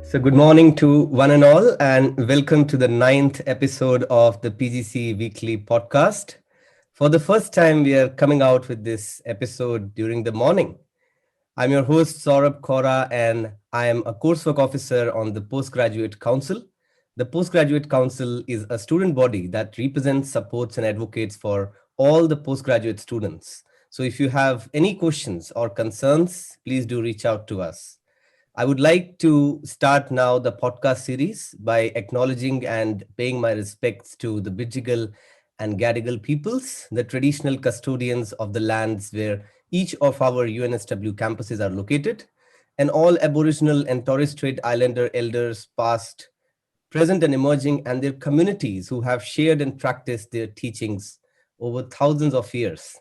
So, good morning to one and all, and welcome to the ninth episode of the PGC Weekly Podcast. For the first time, we are coming out with this episode during the morning. I'm your host, Saurabh Kaura, and I am a coursework officer on the Postgraduate Council. The Postgraduate Council is a student body that represents, supports, and advocates for all the postgraduate students. So, if you have any questions or concerns, please do reach out to us. I would like to start now the podcast series by acknowledging and paying my respects to the Bidjigal and Gadigal peoples, the traditional custodians of the lands where each of our UNSW campuses are located, and all Aboriginal and Torres Strait Islander elders, past, present, and emerging, and their communities who have shared and practiced their teachings over thousands of years.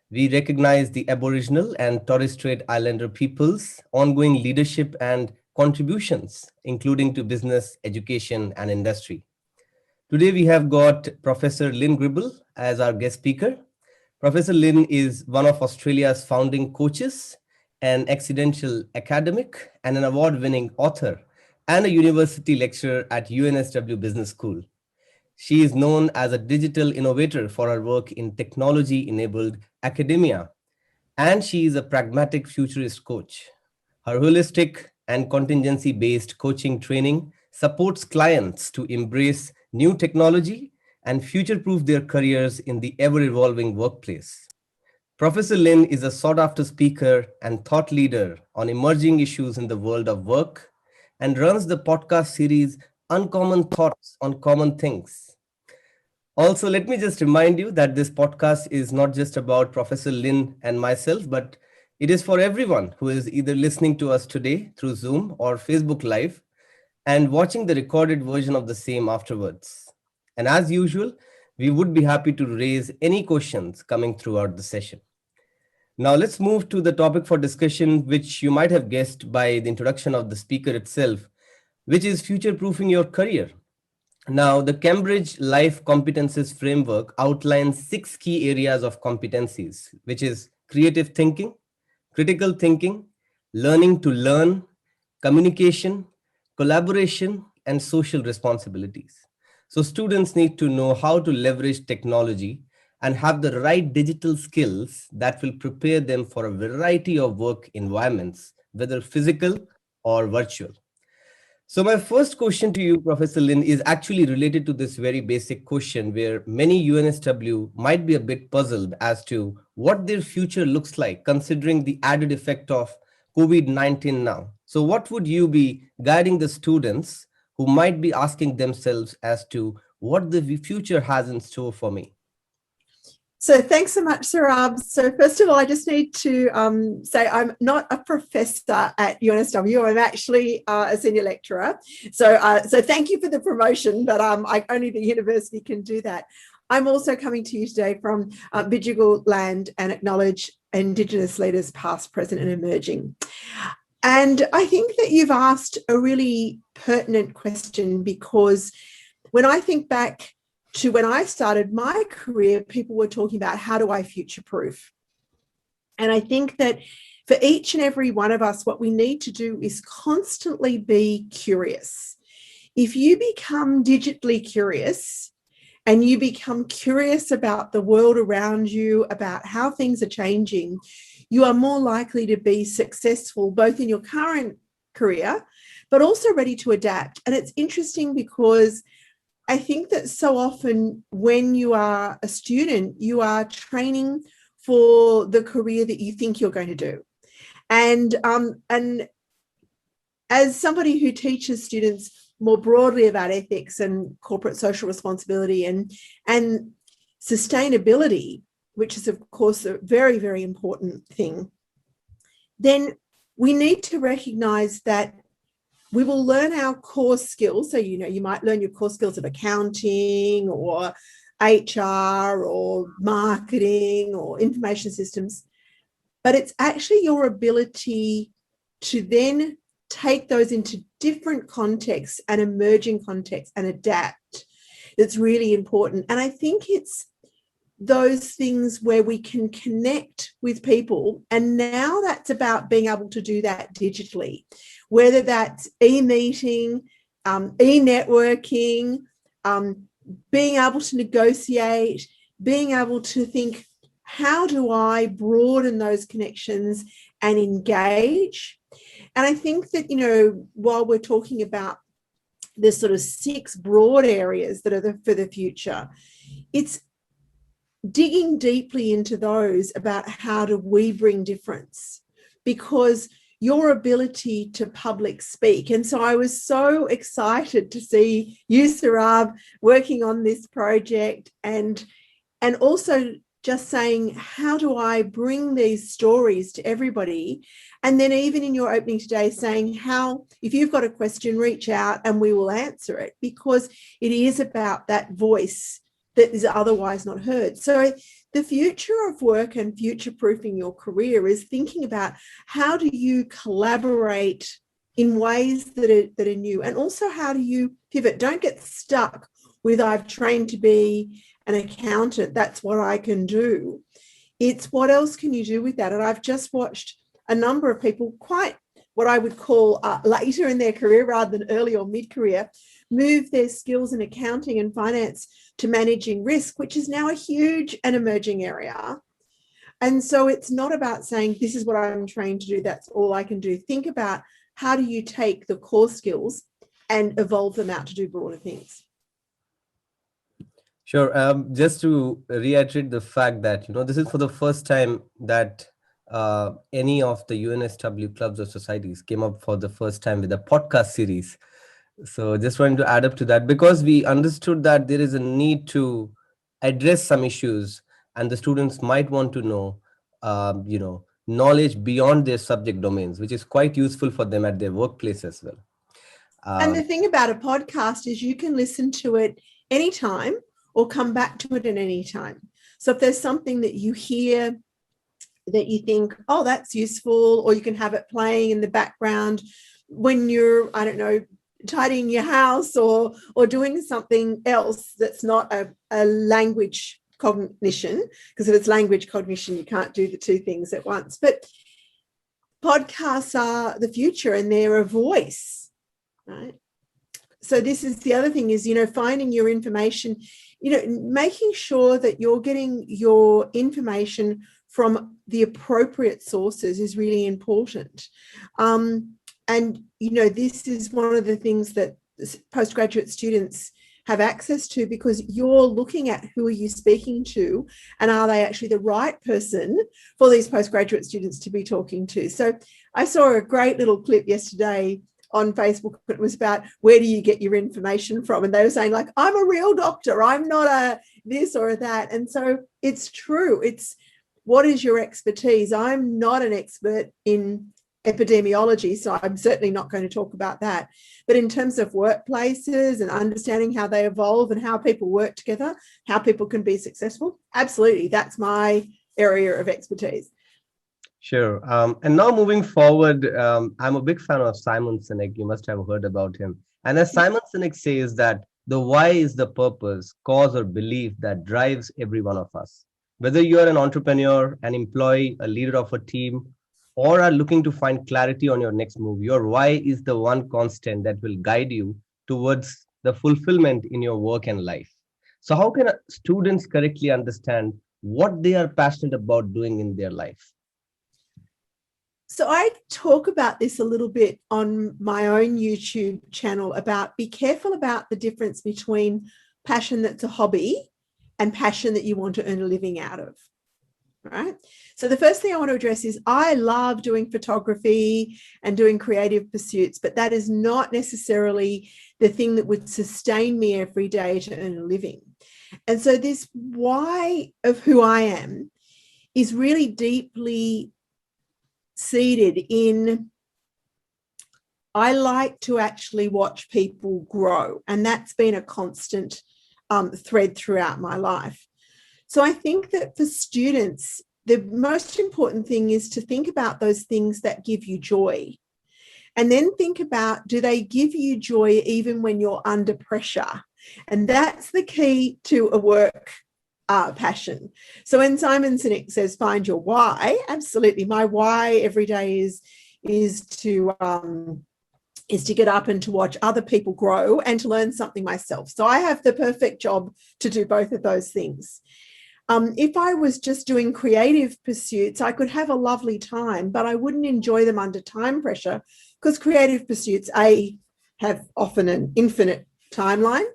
We recognize the Aboriginal and Torres Strait Islander peoples' ongoing leadership and contributions, including to business, education, and industry. Today, we have got Professor Lynn Gribble as our guest speaker. Professor Lynn is one of Australia's founding coaches, an accidental academic, and an award-winning author, and a university lecturer at UNSW Business School. She is known as a digital innovator for her work in technology-enabled academia, and she is a pragmatic futurist coach. Her holistic and contingency-based coaching training supports clients to embrace new technology and future-proof their careers in the ever-evolving workplace. Professor Lynn is a sought-after speaker and thought leader on emerging issues in the world of work and runs the podcast series Uncommon Thoughts on Common Things. Also, let me just remind you that this podcast is not just about Professor Lynn and myself, but it is for everyone who is either listening to us today through Zoom or Facebook Live and watching the recorded version of the same afterwards. And as usual, we would be happy to raise any questions coming throughout the session. Now, let's move to the topic for discussion, which you might have guessed by the introduction of the speaker itself, which is future-proofing your career. Now, the Cambridge Life Competencies Framework outlines 6 key areas of competencies, which is creative thinking, critical thinking, learning to learn, communication, collaboration, and social responsibilities. So students need to know how to leverage technology and have the right digital skills that will prepare them for a variety of work environments, whether physical or virtual. So my first question to you, Professor Lynn, is actually related to this very basic question where many UNSW might be a bit puzzled as to what their future looks like, considering the added effect of COVID-19 now. So what would you be guiding the students who might be asking themselves as to what the future has in store for me? So thanks so much, Saurabh. So first of all, I just need to say I'm not a professor at UNSW. I'm actually a senior lecturer. So thank you for the promotion, but only the university can do that. I'm also coming to you today from Bidjigal land and acknowledge Indigenous leaders past, present and emerging. And I think that you've asked a really pertinent question, because when I think back to when I started my career, people were talking about how do I future-proof? And I think that for each and every one of us, what we need to do is constantly be curious. If you become digitally curious and you become curious about the world around you, about how things are changing, you are more likely to be successful both in your current career, but also ready to adapt. And it's interesting because I think that so often when you are a student, you are training for the career that you think you're going to do. And as somebody who teaches students more broadly about ethics and corporate social responsibility and sustainability, which is, of course, a very, very important thing, then we need to recognize that we will learn our core skills. So, you might learn your core skills of accounting or HR or marketing or information systems, but it's actually your ability to then take those into different contexts and emerging contexts and adapt that's really important. And I think it's those things where we can connect with people. And now that's about being able to do that digitally, whether that's e-meeting, e-networking, being able to negotiate, being able to think, how do I broaden those connections and engage? And I think that, while we're talking about the sort of 6 broad areas that are for the future, it's digging deeply into those about how do we bring difference, because your ability to public speak. And so I was so excited to see you, Saurabh, working on this project, and also just saying, how do I bring these stories to everybody? And then even in your opening today saying how, if you've got a question, reach out and we will answer it, because it is about that voice that is otherwise not heard. So the future of work and future-proofing your career is thinking about how do you collaborate in ways that are new, and also how do you pivot. Don't get stuck with, I've trained to be an accountant, that's what I can do. It's what else can you do with that? And I've just watched a number of people, quite what I would call later in their career rather than early or mid-career, move their skills in accounting and finance to managing risk, which is now a huge and emerging area. And so it's not about saying, this is what I'm trained to do, that's all I can do. Think about, how do you take the core skills and evolve them out to do broader things? Sure. Just to reiterate the fact that, this is for the first time that any of the UNSW clubs or societies came up for the first time with a podcast series. So just wanted to add up to that, because we understood that there is a need to address some issues, and the students might want to know, knowledge beyond their subject domains, which is quite useful for them at their workplace as well. And the thing about a podcast is you can listen to it anytime or come back to it at any time. So if there's something that you hear that you think, oh, that's useful, or you can have it playing in the background when you're, I don't know, tidying your house or doing something else that's not a language cognition, because if it's language cognition, you can't do the two things at once. But podcasts are the future, and they're a voice, right? So this is the other thing is, finding your information, making sure that you're getting your information from the appropriate sources is really important. And, this is one of the things that postgraduate students have access to, because you're looking at who are you speaking to, and are they actually the right person for these postgraduate students to be talking to. So I saw a great little clip yesterday on Facebook. It was about, where do you get your information from? And they were saying, like, I'm a real doctor, I'm not a this or a that. And so it's true. It's, what is your expertise? I'm not an expert in epidemiology, so I'm certainly not going to talk about that. But in terms of workplaces and understanding how they evolve and how people work together, how people can be successful, absolutely, that's my area of expertise. Sure. And now moving forward, I'm a big fan of Simon Sinek. You must have heard about him. And as Simon Sinek says that the why is the purpose, cause, or belief that drives every one of us. Whether you are an entrepreneur, an employee, a leader of a team, or are looking to find clarity on your next move, your why is the one constant that will guide you towards the fulfillment in your work and life. So how can students correctly understand what they are passionate about doing in their life? So I talk about this a little bit on my own YouTube channel about, be careful about the difference between passion that's a hobby and passion that you want to earn a living out of. Right. So the first thing I want to address is, I love doing photography and doing creative pursuits, but that is not necessarily the thing that would sustain me every day to earn a living. And so this why of who I am is really deeply seated in, I like to actually watch people grow. And that's been a constant thread throughout my life. So I think that for students, the most important thing is to think about those things that give you joy. And then think about, do they give you joy even when you're under pressure? And that's the key to a work passion. So when Simon Sinek says find your why, absolutely, my why every day is to get up and to watch other people grow and to learn something myself. So I have the perfect job to do both of those things. If I was just doing creative pursuits, I could have a lovely time, but I wouldn't enjoy them under time pressure, because creative pursuits, A, have often an infinite timeline,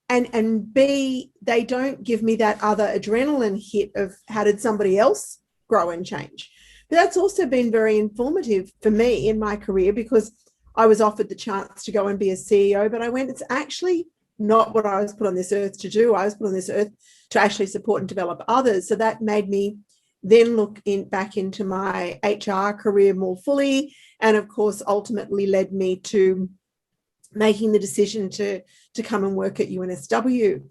and B, they don't give me that other adrenaline hit of how did somebody else grow and change. But that's also been very informative for me in my career, because I was offered the chance to go and be a CEO, but I went, it's actually not what I was put on this earth to do. I was put on this earth to actually support and develop others. So that made me then look back into my HR career more fully, and of course ultimately led me to making the decision to come and work at UNSW.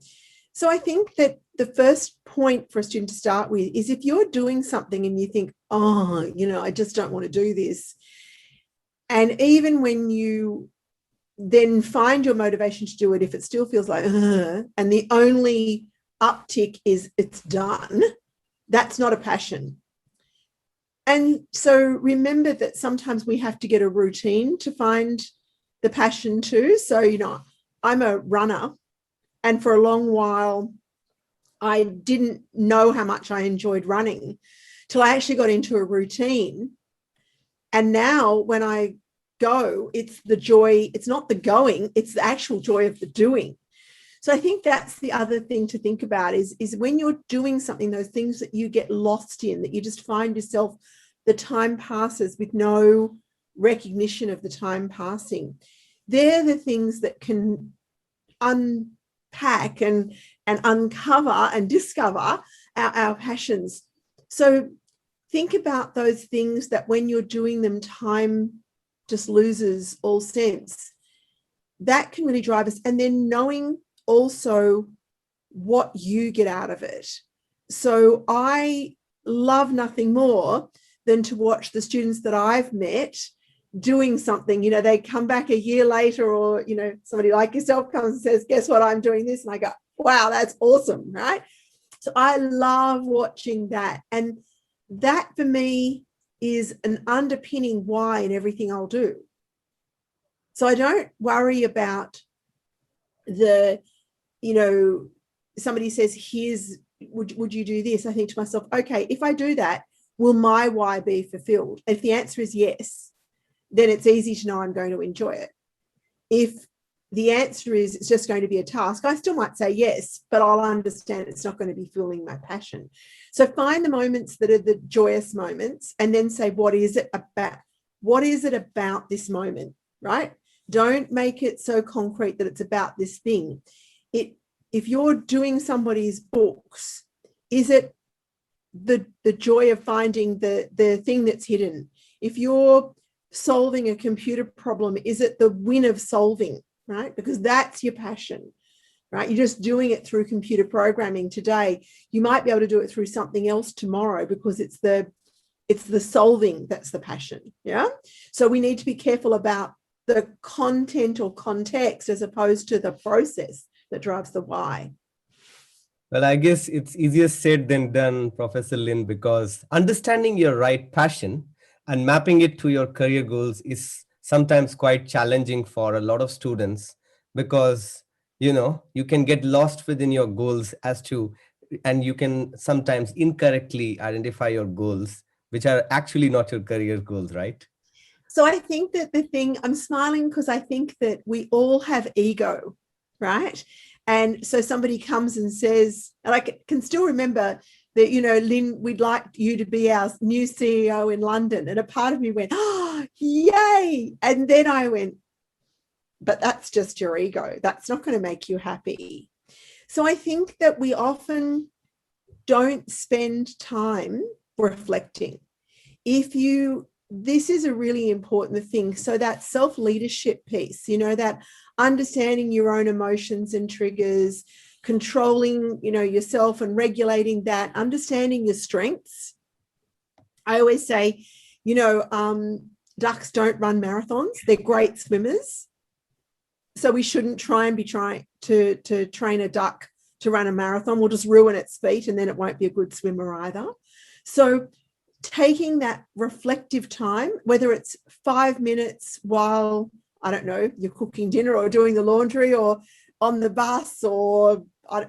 So I think that the first point for a student to start with is, if you're doing something and you think, oh, I just don't want to do this, and even when you then find your motivation to do it, if it still feels like, and the only uptick is it's done, that's not a passion. And so remember that sometimes we have to get a routine to find the passion too. So, I'm a runner, and for a long while, I didn't know how much I enjoyed running till I actually got into a routine. And now when I go, it's the joy, it's not the going, it's the actual joy of the doing. So I think that's the other thing to think about is when you're doing something, those things that you get lost in, that you just find yourself, the time passes with no recognition of the time passing. They're the things that can unpack and uncover and discover our passions. So think about those things that when you're doing them, time just loses all sense. That can really drive us. And then knowing also what you get out of it. So I love nothing more than to watch the students that I've met doing something. They come back a year later, or somebody like yourself comes and says, guess what, I'm doing this, and I go, wow, that's awesome, right? So I love watching that, and that for me is an underpinning why in everything I'll do. So I don't worry about somebody says, would you do this? I think to myself, okay, if I do that, will my why be fulfilled? If the answer is yes, then it's easy to know I'm going to enjoy it. If the answer is it's just going to be a task, I still might say yes, but I'll understand it's not going to be fueling my passion. So find the moments that are the joyous moments, and then say, what is it about? What is it about this moment, right? Don't make it so concrete that it's about this thing. If you're doing somebody's books, is it the joy of finding the thing that's hidden? If you're solving a computer problem, is it the win of solving, right? Because that's your passion, right? You're just doing it through computer programming today. You might be able to do it through something else tomorrow, because it's the solving that's the passion, yeah? So we need to be careful about the content or context as opposed to the process that drives the why. Well, I guess it's easier said than done, Professor Lynn, because understanding your right passion and mapping it to your career goals is sometimes quite challenging for a lot of students, because, you can get lost within your goals and you can sometimes incorrectly identify your goals, which are actually not your career goals, right? So I think that I'm smiling because I think that we all have ego, right? And so somebody comes and says, and I can still remember that, Lynn, we'd like you to be our new CEO in London. And a part of me went, oh, yay. And then I went, but that's just your ego. That's not going to make you happy. So I think that we often don't spend time reflecting. This is a really important thing. So that self-leadership piece, that understanding your own emotions and triggers, controlling, yourself and regulating that, understanding your strengths. I always say, ducks don't run marathons. They're great swimmers. So we shouldn't try to train a duck to run a marathon will just ruin its feet, and then it won't be a good swimmer either. So taking that reflective time, whether it's 5 minutes while, I don't know, you're cooking dinner or doing the laundry or on the bus or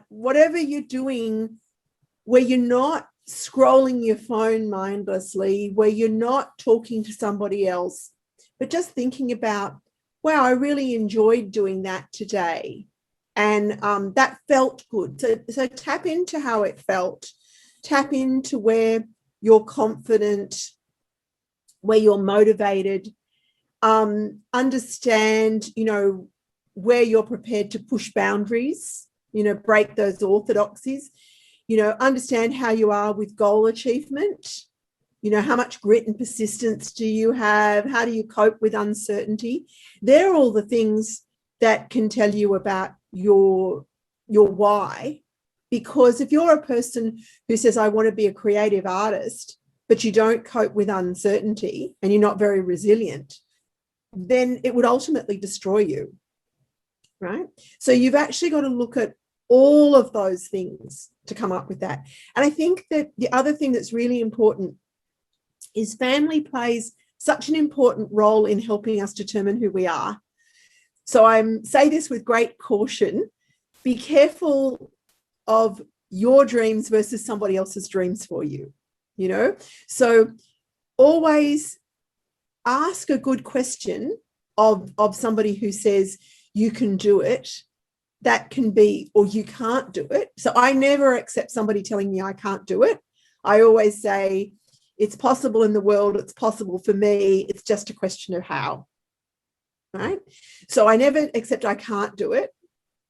whatever you're doing, where you're not scrolling your phone mindlessly, where you're not talking to somebody else, but just thinking about, wow, I really enjoyed doing that today. And that felt good. So tap into how it felt. Tap into where you're confident, where you're motivated. Understand, where you're prepared to push boundaries, break those orthodoxies. Understand how you are with goal achievement. How much grit and persistence do you have? How do you cope with uncertainty? They're all the things that can tell you about your why. Because if you're a person who says, I want to be a creative artist, but you don't cope with uncertainty and you're not very resilient, then it would ultimately destroy you, right? So you've actually got to look at all of those things to come up with that. And I think that the other thing that's really important is family plays such an important role in helping us determine who we are. So I say this with great caution. Be careful of your dreams versus somebody else's dreams for you, So always ask a good question of somebody who says you can do it. That can be, or you can't do it. So I never accept somebody telling me I can't do it. I always say, it's possible in the world, it's possible for me, it's just a question of how, right? So I never accept I can't do it.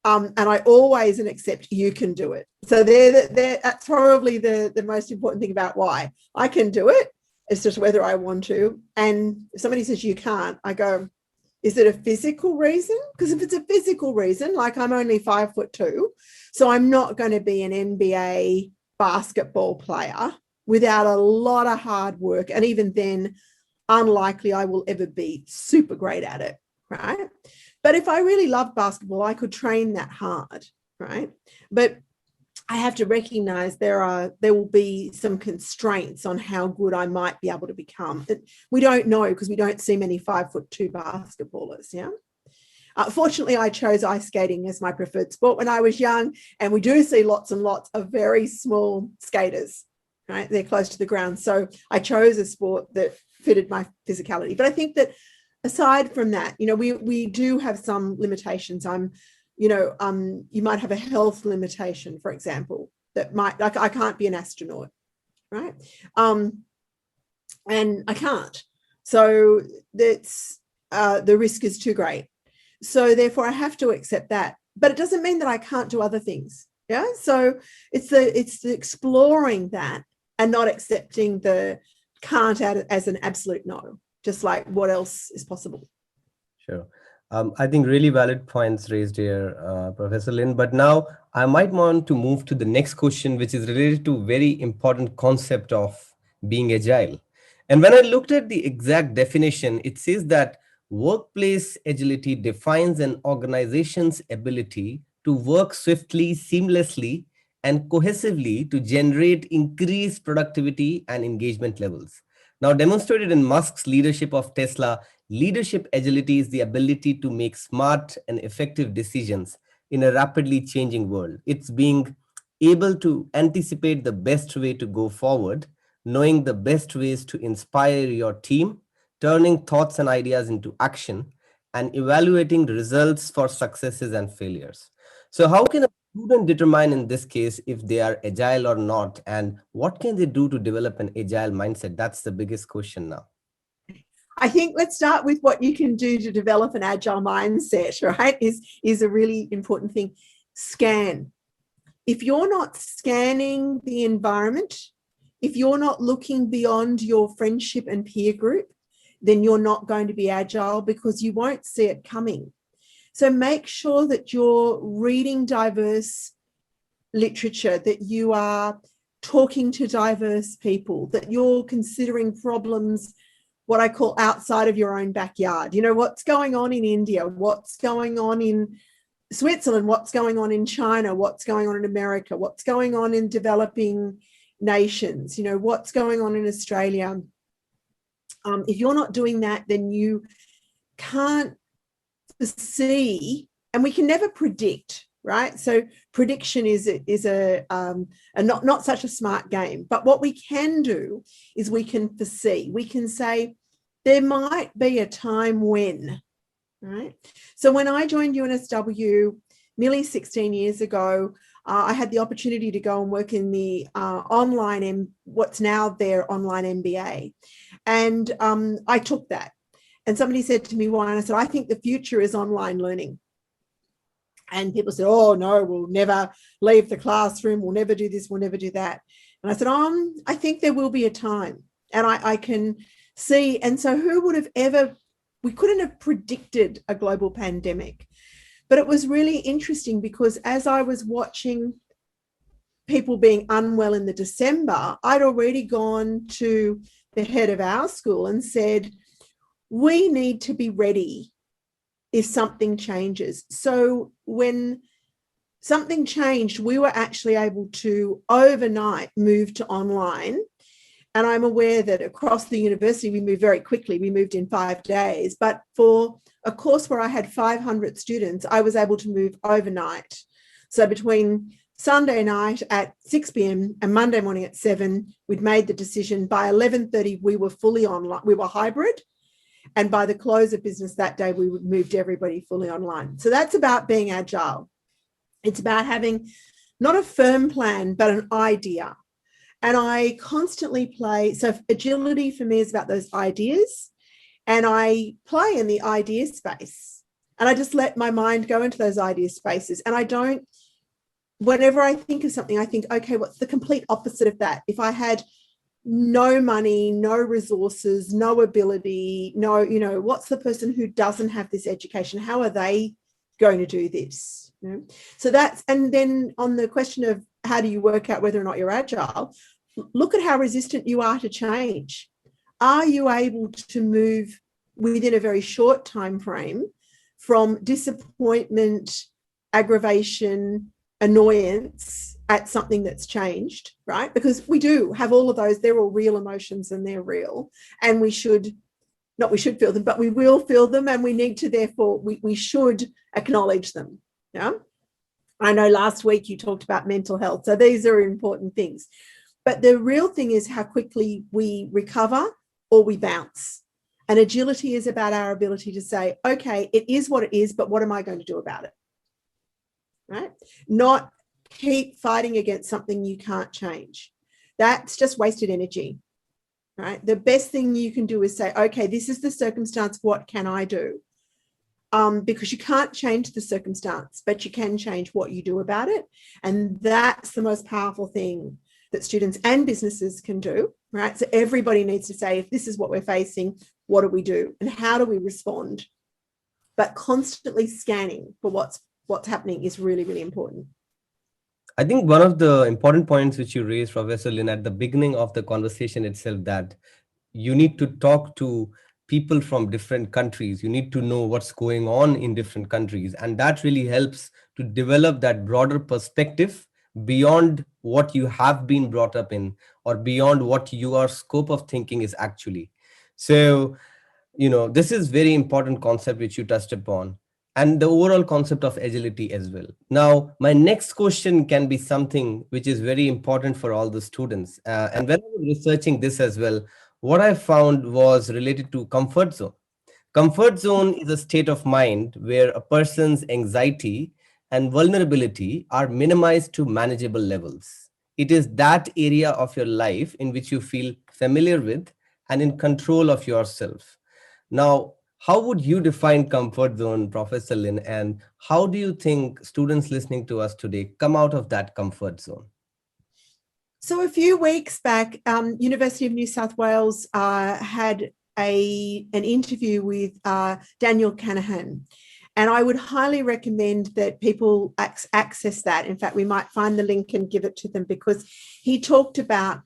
And I always accept you can do it. So that's probably the most important thing about why. I can do it. It's just whether I want to. And if somebody says you can't, I go, is it a physical reason? Because if it's a physical reason, like I'm only 5'2", so I'm not going to be an NBA basketball player without a lot of hard work. And even then, unlikely I will ever be super great at it, right? But if I really love basketball, I could train that hard, right? But I have to recognize there will be some constraints on how good I might be able to become. We don't know because we don't see many 5'2" basketballers, yeah? Fortunately, I chose ice skating as my preferred sport when I was young, and we do see lots and lots of very small skaters, right? They're close to the ground. So I chose a sport that fitted my physicality. But I think that aside from that, we do have some limitations. You might have a health limitation, for example, that might, like I can't be an astronaut, right? And I can't. So that's the risk is too great. So therefore I have to accept that. But it doesn't mean that I can't do other things. Yeah. So it's the exploring that and not accepting the can't as an absolute no, just like what else is possible. Sure. I think really valid points raised here, Professor Lynn. But now I might want to move to the next question, which is related to very important concept of being agile. And when I looked at the exact definition, it says that workplace agility defines an organization's ability to work swiftly, seamlessly, and cohesively to generate increased productivity and engagement levels. Now, demonstrated in Musk's leadership of Tesla, leadership agility is the ability to make smart and effective decisions in a rapidly changing world. It's being able to anticipate the best way to go forward, knowing the best ways to inspire your team, turning thoughts and ideas into action, and evaluating the results for successes and failures. So how can a student determine in this case if they are agile or not, and what can they do to develop an agile mindset? That's the biggest question now. I think let's start with what you can do to develop an agile mindset, right? Is a really important thing. Scan. If you're not scanning the environment, if you're not looking beyond your friendship and peer group, then you're not going to be agile because you won't see it coming. So make sure that you're reading diverse literature, that you are talking to diverse people, that you're considering problems, what I call outside of your own backyard. What's going on in India, what's going on in Switzerland, what's going on in China, what's going on in America, what's going on in developing nations, what's going on in Australia. If you're not doing that, then you can't foresee, and we can never predict, right? So prediction is a not such a smart game. But what we can do is we can foresee. We can say there might be a time when, right? So when I joined UNSW nearly 16 years ago, I had the opportunity to go and work in the what's now their online MBA. And I took that. And somebody said to me, why? And I said, I think the future is online learning. And people said, oh, no, we'll never leave the classroom. We'll never do this. We'll never do that. And I said, I think there will be a time. And I can see. And so who would have we couldn't have predicted a global pandemic. But it was really interesting because as I was watching people being unwell in the December, I'd already gone to the head of our school and said, we need to be ready if something changes. So when something changed, we were actually able to overnight move to online. And I'm aware that across the university, we moved very quickly. We moved in 5 days. But for a course where I had 500 students, I was able to move overnight. So between Sunday night at 6 p.m. and Monday morning at 7, we'd made the decision. By 11:30, we were fully online. We were hybrid. And by the close of business that day, we moved everybody fully online. So that's about being agile. It's about having not a firm plan, but an idea. And I constantly play. So agility for me is about those ideas. And I play in the idea space. And I just let my mind go into those idea spaces. And I don't, whenever I think of something, I think, okay, what's the complete opposite of that? If I had no money, no resources, no ability, what's the person who doesn't have this education? How are they going to do this? So that's, and then on the question of how do you work out whether or not you're agile, look at how resistant you are to change. Are you able to move within a very short time frame from disappointment, aggravation, annoyance at something that's changed, right? Because we do have all of those. They're all real emotions and they're real. And we should feel them, but we will feel them, and we need to, therefore, we should acknowledge them. Yeah. I know last week you talked about mental health. So these are important things. But the real thing is how quickly we recover or we bounce. And agility is about our ability to say, okay, it is what it is, but what am I going to do about it? Right? Not keep fighting against something you can't change. That's just wasted energy, right? The best thing you can do is say, okay, this is the circumstance. What can I do? Because you can't change the circumstance, but you can change what you do about it. And that's the most powerful thing that students and businesses can do, right? So everybody needs to say, if this is what we're facing, what do we do? And how do we respond? But constantly scanning for what's happening is really, really important. I think one of the important points which you raised, Professor Lynn, at the beginning of the conversation itself, that you need to talk to people from different countries. You need to know what's going on in different countries. And that really helps to develop that broader perspective beyond what you have been brought up in, or beyond what your scope of thinking is actually. So, this is very important concept which you touched upon, and the overall concept of agility as well. Now, my next question can be something which is very important for all the students. And when I was researching this as well, what I found was related to comfort zone. Comfort zone is a state of mind where a person's anxiety and vulnerability are minimized to manageable levels. It is that area of your life in which you feel familiar with and in control of yourself. Now, how would you define comfort zone, Professor Lynn, and how do you think students listening to us today come out of that comfort zone? So a few weeks back, University of New South Wales had an interview with Daniel Canahan. And I would highly recommend that people access that. In fact, we might find the link and give it to them, because he talked about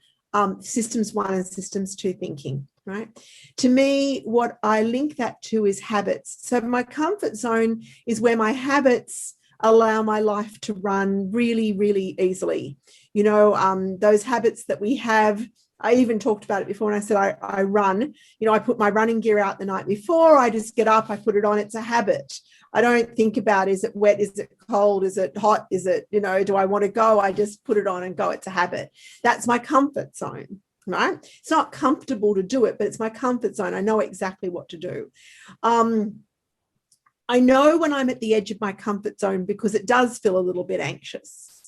systems 1 and systems 2 thinking, right? To me, what I link that to is habits. So my comfort zone is where my habits allow my life to run really, really easily. Those habits that we have, I even talked about it before, and I said I run. I put my running gear out the night before. I just get up, I put it on. It's a habit. I don't think about, is it wet? Is it cold? Is it hot? Is it, do I want to go? I just put it on and go. It's a habit. That's my comfort zone, right? It's not comfortable to do it, but it's my comfort zone. I know exactly what to do. I know when I'm at the edge of my comfort zone because it does feel a little bit anxious.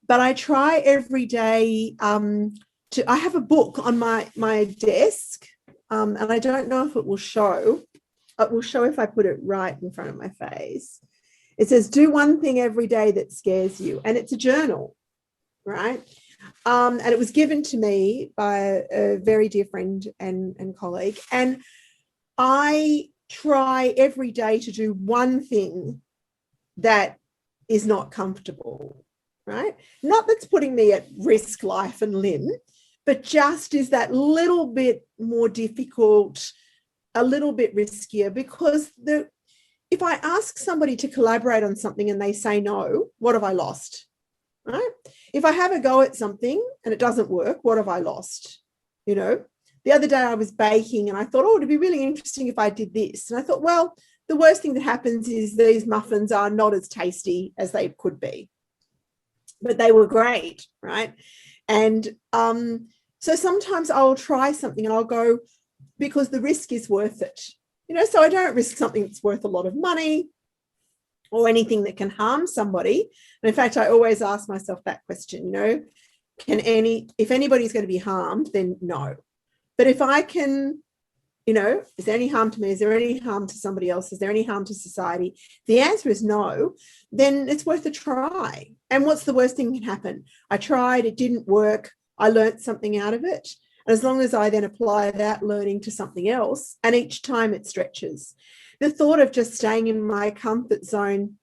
But I try every day I have a book on my desk, and I don't know if it will show. It will show if I put it right in front of my face. It says, do one thing every day that scares you. And it's a journal, right? And it was given to me by a very dear friend and colleague. And I try every day to do one thing that is not comfortable, right? Not that's putting me at risk, life and limb, but just is that little bit more difficult, a little bit riskier, because if I ask somebody to collaborate on something and they say no, what have I lost? Right? If I have a go at something and it doesn't work, what have I lost? The other day I was baking and I thought, it'd be really interesting if I did this. And I thought, well, the worst thing that happens is these muffins are not as tasty as they could be, but they were great, right? And so sometimes I'll try something and I'll go, because the risk is worth it. So I don't risk something that's worth a lot of money or anything that can harm somebody. And in fact, I always ask myself that question, if anybody's going to be harmed, then no. But if I can, is there any harm to me? Is there any harm to somebody else? Is there any harm to society? The answer is no, then it's worth a try. And what's the worst thing that can happen? I tried, it didn't work. I learned something out of it. And as long as I then apply that learning to something else, and each time it stretches, the thought of just staying in my comfort zone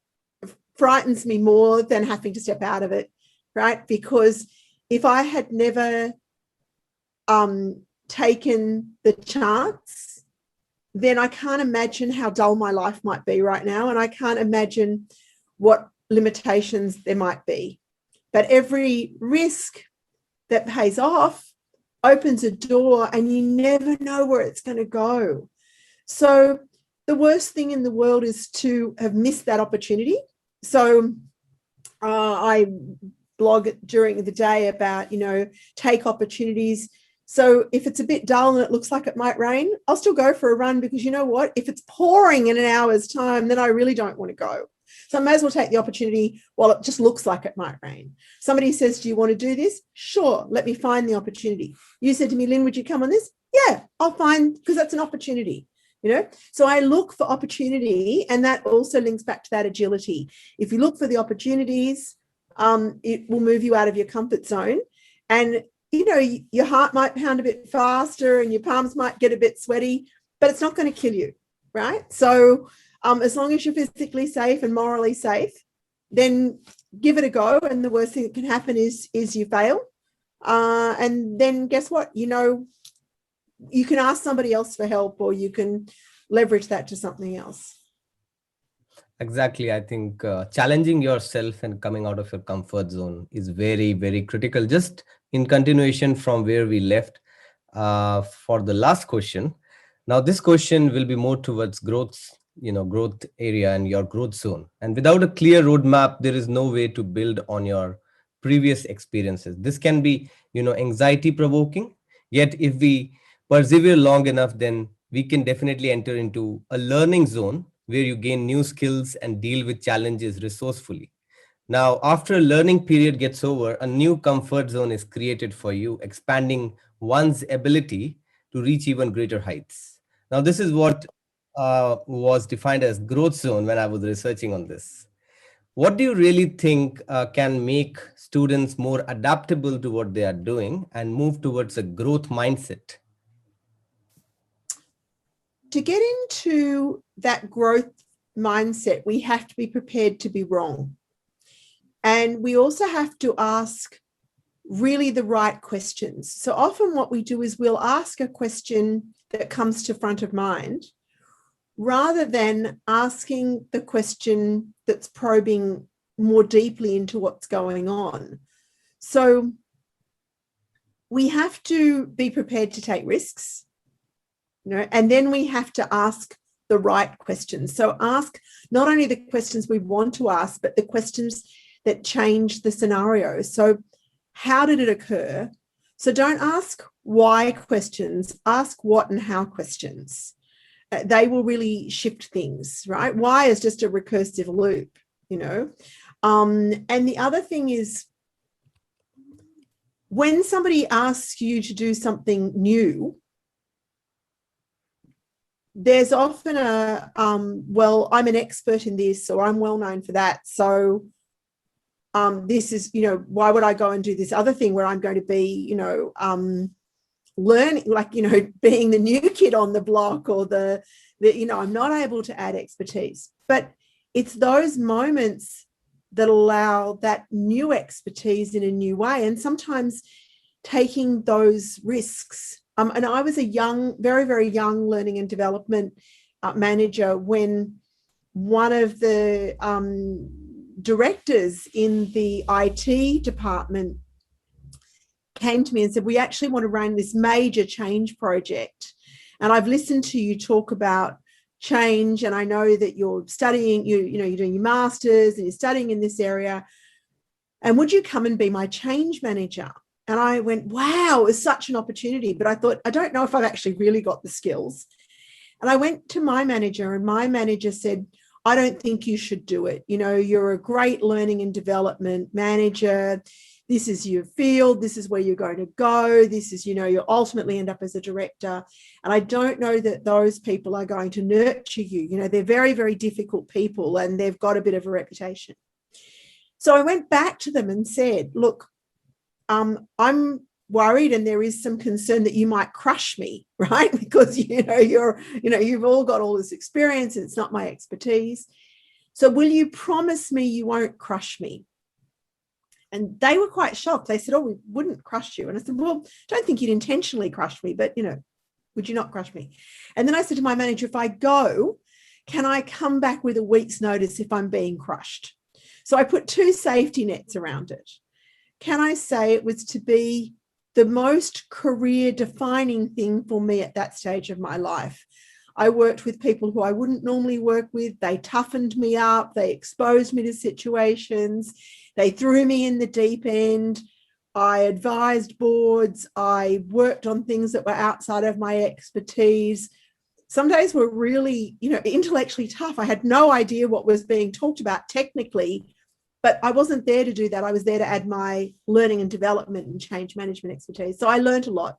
frightens me more than having to step out of it, right? Because if I had never taken the chance, then I can't imagine how dull my life might be right now. And I can't imagine what limitations there might be. But every risk that pays off opens a door, and you never know where it's going to go. So the worst thing in the world is to have missed that opportunity. So I blog during the day about, take opportunities. So if it's a bit dull and it looks like it might rain, I'll still go for a run, because you know what? If it's pouring in an hour's time, then I really don't want to go. So I may as well take the opportunity while it just looks like it might rain. Somebody says, do you want to do this? Sure, let me find the opportunity. You said to me, Lynn, would you come on this? Yeah, I'll find, because that's an opportunity, So I look for opportunity, and that also links back to that agility. If you look for the opportunities, it will move you out of your comfort zone. And, your heart might pound a bit faster and your palms might get a bit sweaty, but it's not going to kill you, right? So as long as you're physically safe and morally safe, then give it a go. And the worst thing that can happen is you fail. And then guess what? You can ask somebody else for help, or you can leverage that to something else. Exactly. I think challenging yourself and coming out of your comfort zone is very, very critical. Just in continuation from where we left for the last question. Now, this question will be more towards growth area and your growth zone. And without a clear roadmap, there is no way to build on your previous experiences. This can be, anxiety provoking. Yet if we persevere long enough, then we can definitely enter into a learning zone where you gain new skills and deal with challenges resourcefully. Now, after a learning period gets over, a new comfort zone is created for you, expanding one's ability to reach even greater heights. Now, this is what was defined as growth zone when I was researching on this. What do you really think can make students more adaptable to what they are doing and move towards a growth mindset? To get into that growth mindset, we have to be prepared to be wrong. And we also have to ask really the right questions. So often what we do is we'll ask a question that comes to front of mind rather than asking the question that's probing more deeply into what's going on. So we have to be prepared to take risks, and then we have to ask the right questions. So ask not only the questions we want to ask, but the questions that change the scenario. So how did it occur? So don't ask why questions, ask what and how questions. They will really shift things, right? Why is just a recursive loop, And the other thing is, when somebody asks you to do something new, there's often well, I'm an expert in this, or I'm well known for that. So this is, why would I go and do this other thing where I'm going to be, learning, like, being the new kid on the block, or the I'm not able to add expertise. But it's those moments that allow that new expertise in a new way, and sometimes taking those risks. And I was a very, very young learning and development manager when one of the directors in the IT department came to me and said, we actually want to run this major change project. And I've listened to you talk about change, and I know that you're studying, you're doing your master's and you're studying in this area. And would you come and be my change manager? And I went, wow, it's such an opportunity. But I thought, I don't know if I've actually really got the skills. And I went to my manager, and my manager said, I don't think you should do it. You're a great learning and development manager. This is your field. This is where you're going to go. This is, you'll ultimately end up as a director. And I don't know that those people are going to nurture you. They're very, very difficult people, and they've got a bit of a reputation. So I went back to them and said, look, I'm worried, and there is some concern that you might crush me, right? Because, you've all got all this experience and it's not my expertise. So will you promise me you won't crush me? And they were quite shocked. They said, oh, we wouldn't crush you. And I said, well, don't think you'd intentionally crush me, but, would you not crush me? And then I said to my manager, if I go, can I come back with a week's notice if I'm being crushed? So I put 2 safety nets around it. Can I say it was to be the most career defining thing for me at that stage of my life? I worked with people who I wouldn't normally work with. They toughened me up. They exposed me to situations. They threw me in the deep end. I advised boards. I worked on things that were outside of my expertise. Some days were really, intellectually tough. I had no idea what was being talked about technically, but I wasn't there to do that. I was there to add my learning and development and change management expertise. So I learned a lot.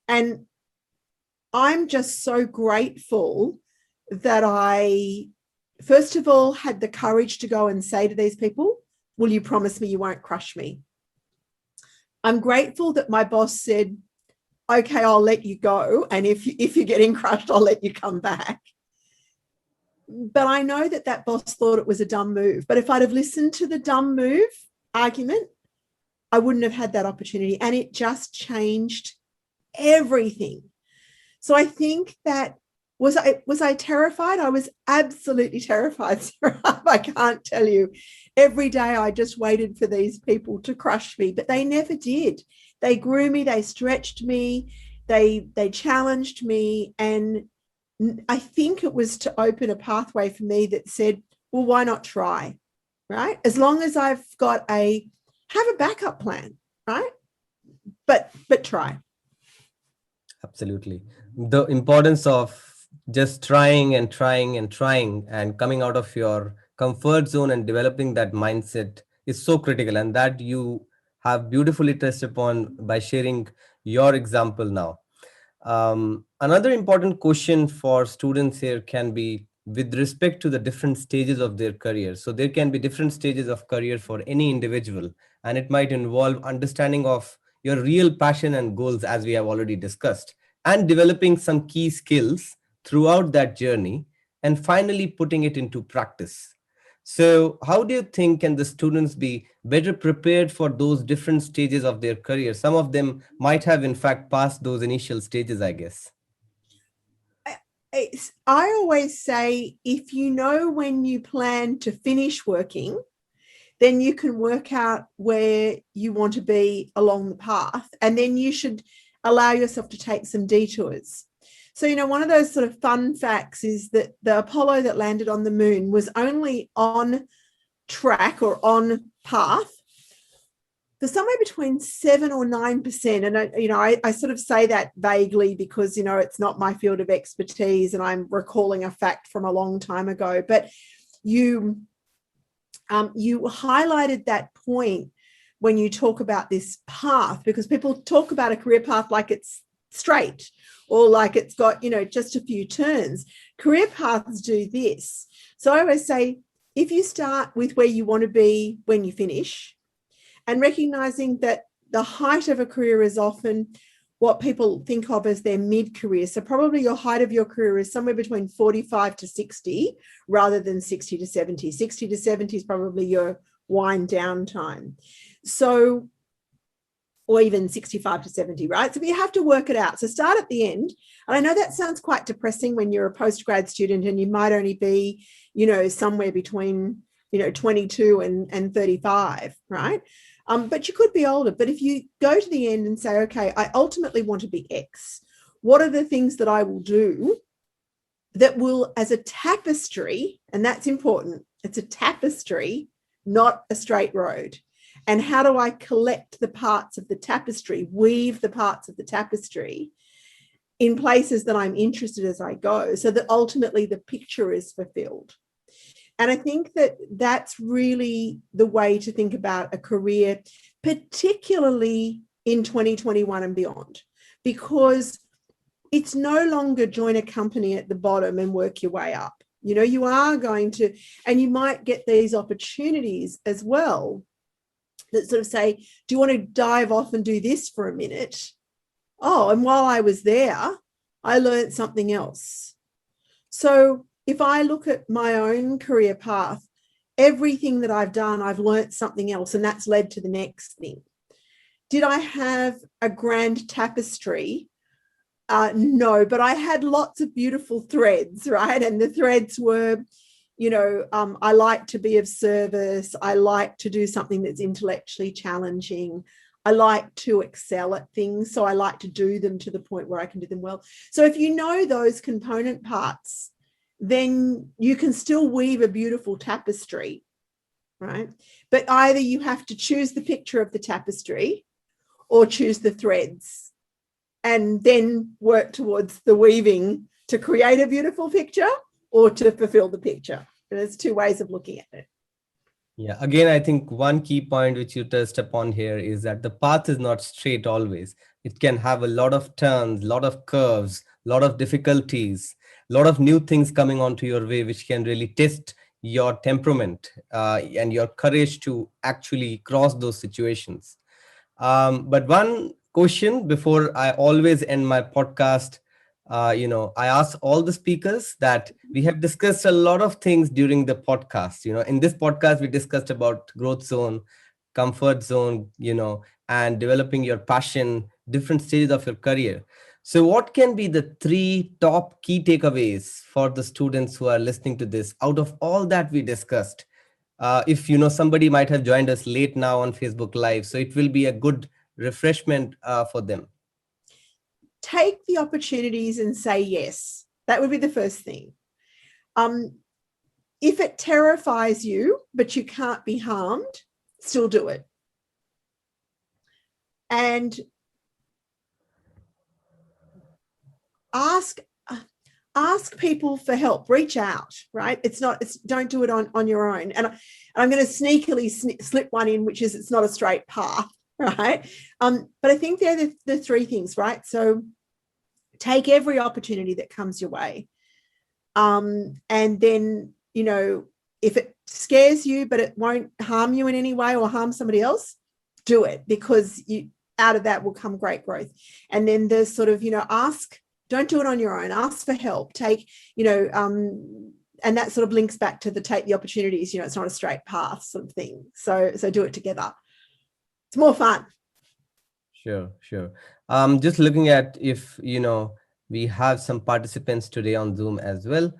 And I'm just so grateful that I, first of all, had the courage to go and say to these people, will you promise me you won't crush me? I'm grateful that my boss said, okay, I'll let you go. And if you're getting crushed, I'll let you come back. But I know that boss thought it was a dumb move. But if I'd have listened to the dumb move argument, I wouldn't have had that opportunity. And it just changed everything. So I think that, was I terrified? I was absolutely terrified, Saurabh. I can't tell you. Every day I just waited for these people to crush me, but they never did. They grew me, they stretched me, they challenged me. And I think it was to open a pathway for me that said, well, why not try, right? As long as I've got have a backup plan, right? But try. Absolutely. The importance of just trying and trying and trying and coming out of your comfort zone and developing that mindset is so critical, and that you have beautifully touched upon by sharing your example now. Another important question for students here can be with respect to the different stages of their career. So there can be different stages of career for any individual, and it might involve understanding of your real passion and goals, as we have already discussed, and developing some key skills throughout that journey, and finally putting it into practice. So how do you think can the students be better prepared for those different stages of their career? Some of them might have in fact passed those initial stages, I guess. I always say, if you know when you plan to finish working, then you can work out where you want to be along the path. And then you should allow yourself to take some detours. So, one of those sort of fun facts is that the Apollo that landed on the moon was only on track or on path for somewhere between 7 or 9%. And, I sort of say that vaguely because, it's not my field of expertise and I'm recalling a fact from a long time ago. But you highlighted that point when you talk about this path, because people talk about a career path like it's straight or like it's got, just a few turns. Career paths do this. So I always say, if you start with where you want to be when you finish, and recognizing that the height of a career is often what people think of as their mid-career. So probably your height of your career is somewhere between 45 to 60 rather than 60 to 70. 60 to 70 is probably your wind down time. So, or even 65 to 70, right? So you have to work it out. So start at the end. And I know that sounds quite depressing when you're a postgrad student and you might only be, somewhere between, 22 and 35, right? But you could be older. But if you go to the end and say, okay, I ultimately want to be X, what are the things that I will do that will, as a tapestry, and that's important, it's a tapestry, not a straight road. And how do I collect the parts of the tapestry, weave the parts of the tapestry in places that I'm interested as I go, so that ultimately the picture is fulfilled. And I think that that's really the way to think about a career, particularly in 2021 and beyond, because it's no longer join a company at the bottom and work your way up. You are going to, and you might get these opportunities as well that sort of say, do you want to dive off and do this for a minute? Oh, and while I was there, I learned something else. So if I look at my own career path, everything that I've done, I've learned something else, and that's led to the next thing. Did I have a grand tapestry? No, but I had lots of beautiful threads, right? And the threads were, I like to be of service. I like to do something that's intellectually challenging. I like to excel at things. So I like to do them to the point where I can do them well. So if you know those component parts, then you can still weave a beautiful tapestry, right? But either you have to choose the picture of the tapestry or choose the threads and then work towards the weaving to create a beautiful picture or to fulfill the picture. And there's two ways of looking at it. Yeah, again, I think one key point which you touched upon here is that the path is not straight always. It can have a lot of turns, a lot of curves, a lot of difficulties, a lot of new things coming onto your way, which can really test your temperament and your courage to actually cross those situations. But one question before I always end my podcast, I ask all the speakers that we have discussed a lot of things during the podcast. In this podcast, we discussed about growth zone, comfort zone, and developing your passion, different stages of your career. So what can be the 3 top key takeaways for the students who are listening to this out of all that we discussed? If somebody might have joined us late now on Facebook Live, so it will be a good refreshment for them. Take the opportunities and say yes. That would be the first thing. If it terrifies you, but you can't be harmed, still do it. And ask people for help. Reach out, right? Don't do it on your own. And I'm going to sneakily slip one in, which is it's not a straight path, right? But I think they're the 3 things, right? So take every opportunity that comes your way. And then, if it scares you, but it won't harm you in any way or harm somebody else, do it, because out of that will come great growth. And then there's sort of, ask. Don't do it on your own. Ask for help. Take, and that sort of links back to take the opportunities. It's not a straight path sort of thing. So do it together. It's more fun. Sure. Just looking at if, we have some participants today on Zoom as well.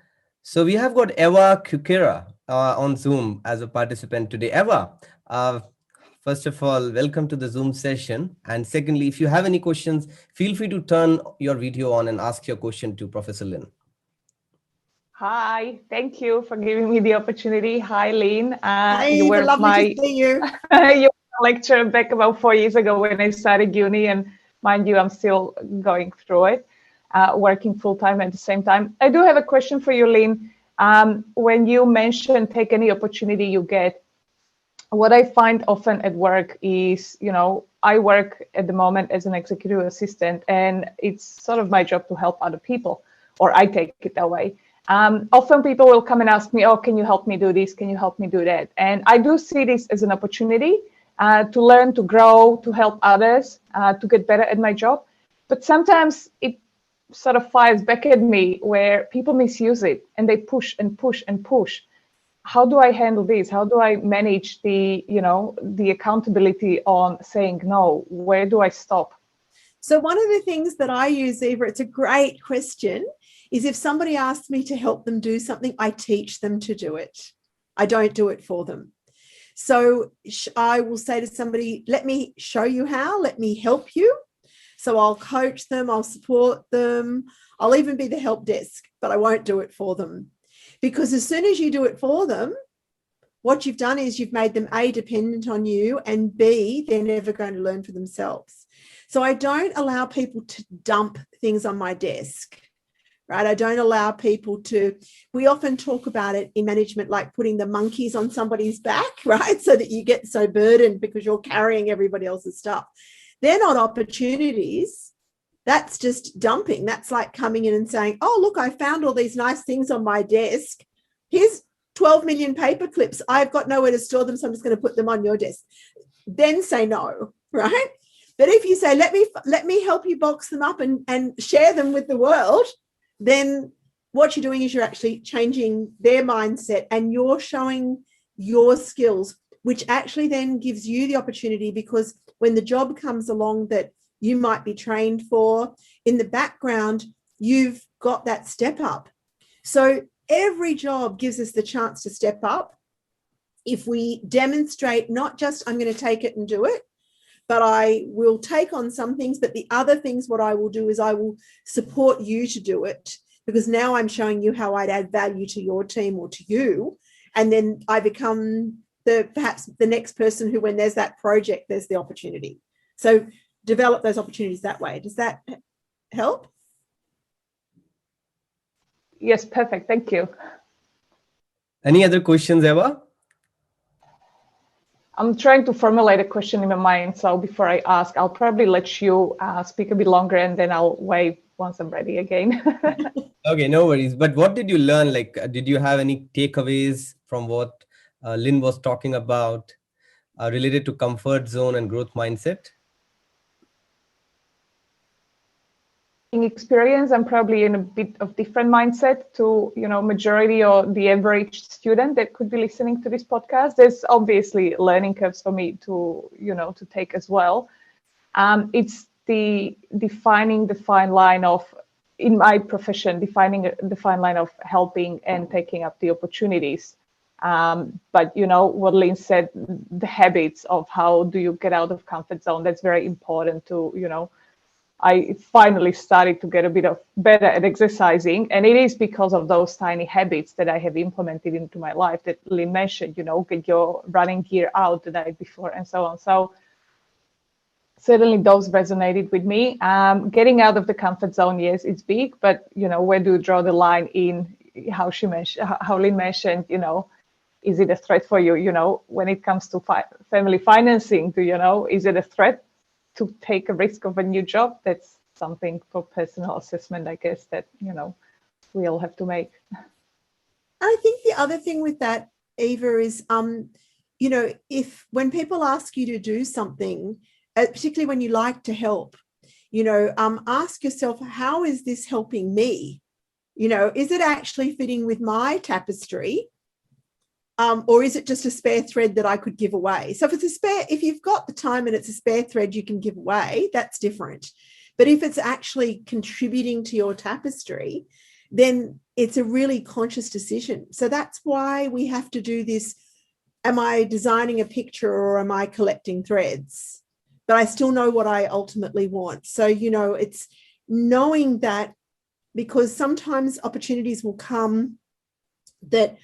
So we have got Eva Kukera on Zoom as a participant today. Eva, first of all, welcome to the Zoom session. And secondly, if you have any questions, feel free to turn your video on and ask your question to Professor Lynn. Hi, thank you for giving me the opportunity. Hi, Lynn. Hey, you were lovely to see you. You were a lecturer back about 4 years ago when I started uni, and mind you, I'm still going through it, working full-time at the same time. I do have a question for you, Lynn. When you mentioned take any opportunity you get, what I find often at work is, I work at the moment as an executive assistant, and it's sort of my job to help other people, or I take it that way. Often people will come and ask me, oh, can you help me do this? Can you help me do that? And I do see this as an opportunity to learn, to grow, to help others, to get better at my job. But sometimes it sort of fires back at me where people misuse it and they push and push and push. How do I handle this? How do I manage the accountability on saying no? Where do I stop? So one of the things that I use, Eva, it's a great question, is if somebody asks me to help them do something, I teach them to do it. I don't do it for them. So I will say to somebody, let me show you how, let me help you. So I'll coach them, I'll support them. I'll even be the help desk, but I won't do it for them. Because as soon as you do it for them, what you've done is you've made them A, dependent on you, and B, they're never going to learn for themselves. So I don't allow people to dump things on my desk. Right? I don't allow people to, we often talk about it in management, like putting the monkeys on somebody's back, right? So that you get so burdened because you're carrying everybody else's stuff. They're not opportunities. That's just dumping. That's like coming in and saying, oh, look, I found all these nice things on my desk. Here's 12 million paper clips. I've got nowhere to store them, so I'm just going to put them on your desk. Then say no, right? But if you say, let me help you box them up and share them with the world, then what you're doing is you're actually changing their mindset and you're showing your skills, which actually then gives you the opportunity, because when the job comes along that you might be trained for, in the background, you've got that step up. So every job gives us the chance to step up if we demonstrate not just I'm going to take it and do it, but I will take on some things, but the other things, what I will do is I will support you to do it, because now I'm showing you how I'd add value to your team or to you. And then I become perhaps the next person who, when there's that project, there's the opportunity. So develop those opportunities that way. Does that help? Yes, perfect. Thank you. Any other questions, Eva? I'm trying to formulate a question in my mind. So before I ask, I'll probably let you speak a bit longer and then I'll wave once I'm ready again. Okay, no worries. But what did you learn? Like, did you have any takeaways from what Lynn was talking about related to comfort zone and growth mindset? In experience, I'm probably in a bit of different mindset to, majority or the average student that could be listening to this podcast. There's obviously learning curves for me to take as well. It's defining the fine line of, in my profession, defining the fine line of helping and taking up the opportunities. But what Lynn said, the habits of how do you get out of comfort zone, that's very important to, I finally started to get a bit better at exercising. And it is because of those tiny habits that I have implemented into my life that Lynn mentioned, get your running gear out the night before and so on. So certainly those resonated with me. Getting out of the comfort zone, yes, it's big, but, where do you draw the line in how Lynn mentioned, is it a threat for you? When it comes to family financing, is it a threat to take a risk of a new job? That's something for personal assessment, I guess, that, we all have to make. I think the other thing with that, Eva, is, if when people ask you to do something, particularly when you like to help, ask yourself, how is this helping me? Is it actually fitting with my tapestry? Or is it just a spare thread that I could give away? So if you've got the time and it's a spare thread you can give away, that's different. But if it's actually contributing to your tapestry, then it's a really conscious decision. So that's why we have to do this. Am I designing a picture or am I collecting threads? But I still know what I ultimately want. So, it's knowing that, because sometimes opportunities will come that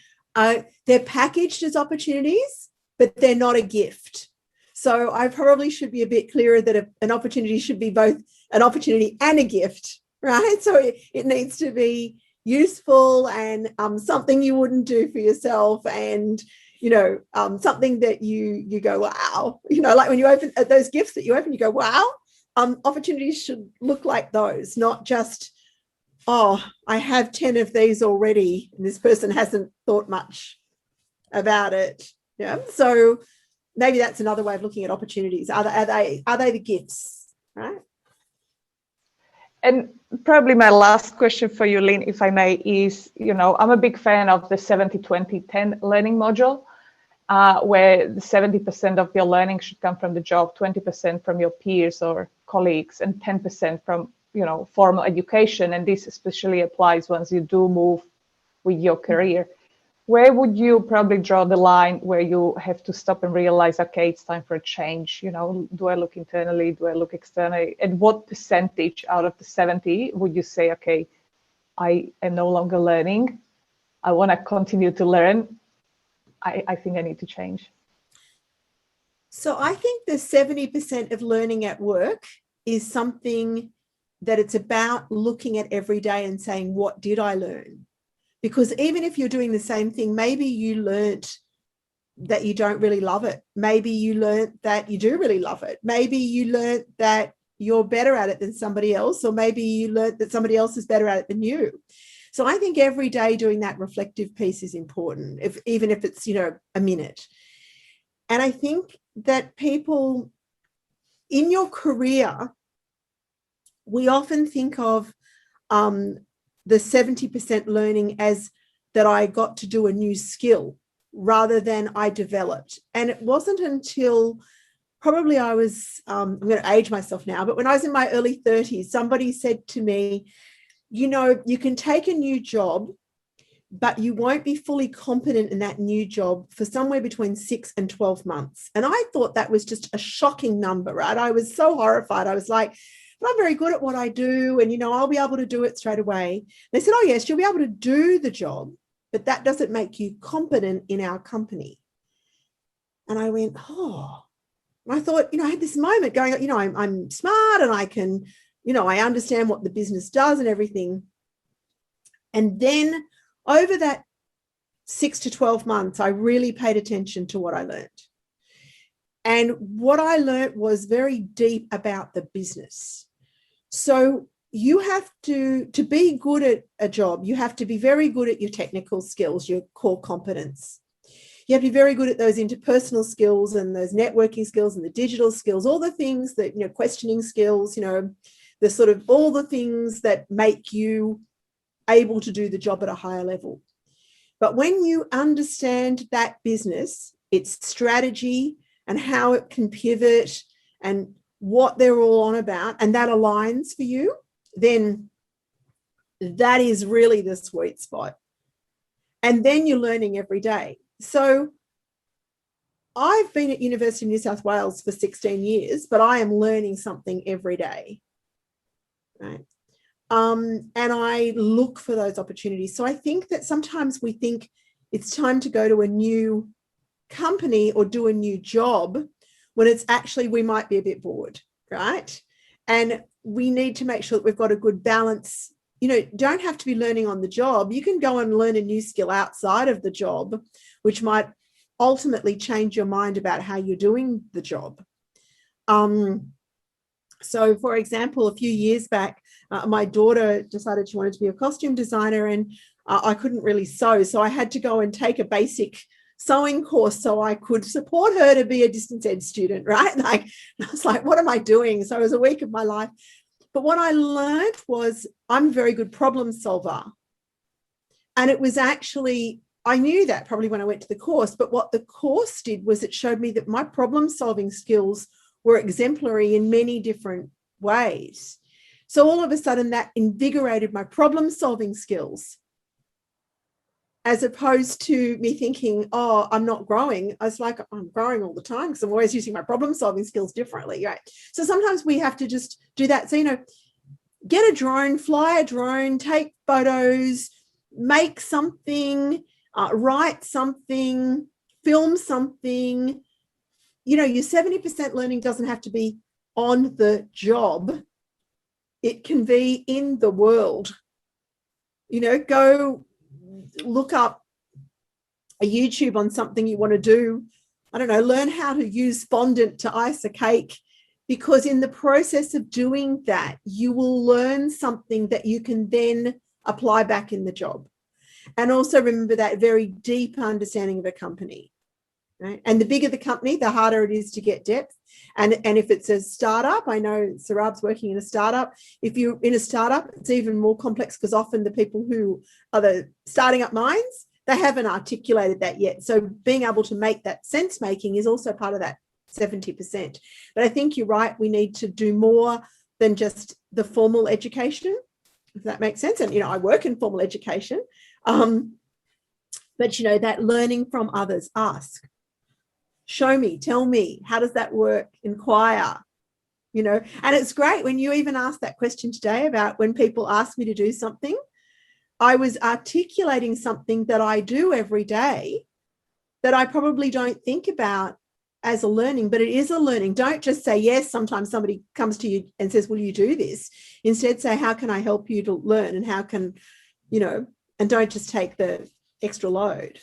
they're packaged as opportunities, but they're not a gift. So I probably should be a bit clearer that an opportunity should be both an opportunity and a gift, right? So it needs to be useful and something you wouldn't do for yourself, and something that you go, wow, like when you open those gifts that you open, you go, wow. Opportunities should look like those, not just, oh, I have 10 of these already and this person hasn't thought much about it. Yeah. So maybe that's another way of looking at opportunities. Are they the gifts, right? And probably my last question for you, Lynn, if I may, is, I'm a big fan of the 70-20-10 learning module, where 70% of your learning should come from the job, 20% from your peers or colleagues, and 10% from, formal education. And this especially applies once you do move with your career. Where would you probably draw the line where you have to stop and realize, okay, it's time for a change? Do I look internally? Do I look externally? And what percentage out of the 70 would you say, okay, I am no longer learning, I want to continue to learn, I think I need to change? So I think the 70% of learning at work is something that it's about looking at every day and saying, what did I learn? Because even if you're doing the same thing, maybe you learnt that you don't really love it. Maybe you learnt that you do really love it. Maybe you learnt that you're better at it than somebody else, or maybe you learnt that somebody else is better at it than you. So I think every day doing that reflective piece is important, even if it's, a minute. And I think that people in your career, we often think of the 70% learning as that I got to do a new skill rather than I developed. And it wasn't until probably I was, I'm going to age myself now, but when I was in my early 30s, somebody said to me, you can take a new job, but you won't be fully competent in that new job for somewhere between 6 and 12 months. And I thought that was just a shocking number, right? I was so horrified. I was like, but I'm very good at what I do, and, I'll be able to do it straight away. They said, oh, yes, you'll be able to do the job, but that doesn't make you competent in our company. And I went, oh. And I thought, I had this moment going, I'm smart and I can, I understand what the business does and everything. And then over that 6 to 12 months, I really paid attention to what I learned. And what I learned was very deep about the business. So you have to be good at a job, you have to be very good at your technical skills, your core competence. You have to be very good at those interpersonal skills and those networking skills and the digital skills, all the things that, questioning skills, the sort of all the things that make you able to do the job at a higher level. But when you understand that business, its strategy and how it can pivot and what they're all on about, and that aligns for you, then that is really the sweet spot. And then you're learning every day. So I've been at University of New South Wales for 16 years, but I am learning something every day, right? And I look for those opportunities. So I think that sometimes we think it's time to go to a new company or do a new job when it's actually, we might be a bit bored, right? And we need to make sure that we've got a good balance. Don't have to be learning on the job. You can go and learn a new skill outside of the job, which might ultimately change your mind about how you're doing the job. So, for example, a few years back, my daughter decided she wanted to be a costume designer, and I couldn't really sew. So I had to go and take a basic sewing course so I could support her to be a distance ed student, right? I was like, what am I doing? So it was a week of my life. But what I learned was I'm a very good problem solver. And it was actually, I knew that probably when I went to the course, but what the course did was it showed me that my problem solving skills were exemplary in many different ways. So all of a sudden that invigorated my problem solving skills, as opposed to me thinking, oh, I'm not growing. I was like, I'm growing all the time because I'm always using my problem solving skills differently, right? So sometimes we have to just do that. So, get a drone, fly a drone, take photos, make something, write something, film something. Your 70% learning doesn't have to be on the job. It can be in the world. Go look up a YouTube on something you want to do. I don't know, learn how to use fondant to ice a cake, because in the process of doing that, you will learn something that you can then apply back in the job. And also remember that very deep understanding of a company. Right? And the bigger the company, the harder it is to get depth. And if it's a startup, I know Saurabh's working in a startup. If you're in a startup, it's even more complex, because often the people who are the starting up minds, they haven't articulated that yet. So being able to make that sense making is also part of that 70%. But I think you're right. We need to do more than just the formal education, if that makes sense. And, I work in formal education. But, that learning from others, ask. Show me, tell me, how does that work? Inquire, and it's great when you even asked that question today about when people ask me to do something, I was articulating something that I do every day that I probably don't think about as a learning, but it is a learning. Don't just say yes. Sometimes somebody comes to you and says, will you do this? Instead say, how can I help you to learn? And how can, and don't just take the extra load.